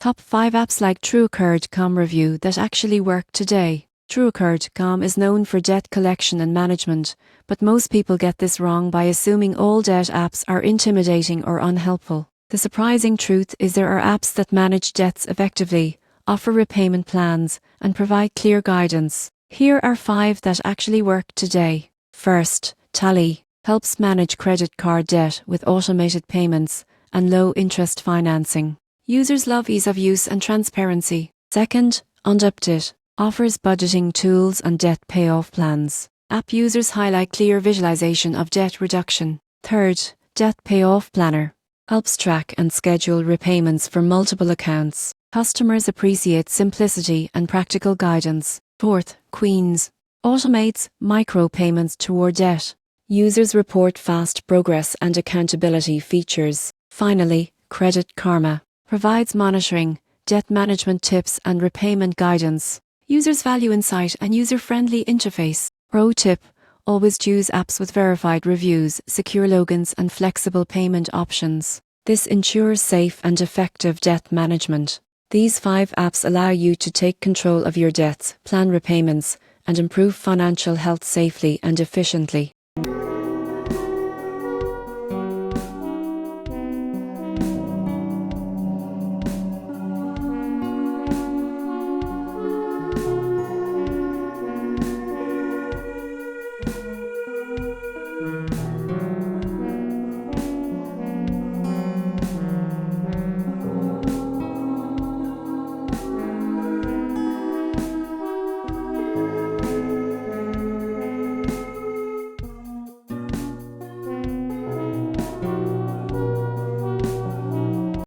Top 5 apps like TrueAccordcom review that actually work today. TrueAccordcom is known for debt collection and management, but most people get this wrong by assuming all debt apps are intimidating or unhelpful. The surprising truth is there are apps that manage debts effectively, offer repayment plans, and provide clear guidance. Here are 5 that actually work today. First, Tally helps manage credit card debt with automated payments and low-interest financing. Users love ease of use and transparency. Second, Undebted offers budgeting tools and debt payoff plans. App users highlight clear visualization of debt reduction. Third, Debt Payoff Planner helps track and schedule repayments for multiple accounts. Customers appreciate simplicity and practical guidance. Fourth, Queens automates micropayments toward debt. Users report fast progress and accountability features. Finally, Credit Karma provides monitoring, debt management tips and repayment guidance. Users value insight and user-friendly interface. Pro tip: always choose apps with verified reviews, secure logins and flexible payment options. This ensures safe and effective debt management. These 5 apps allow you to take control of your debts, plan repayments, and improve financial health safely and efficiently.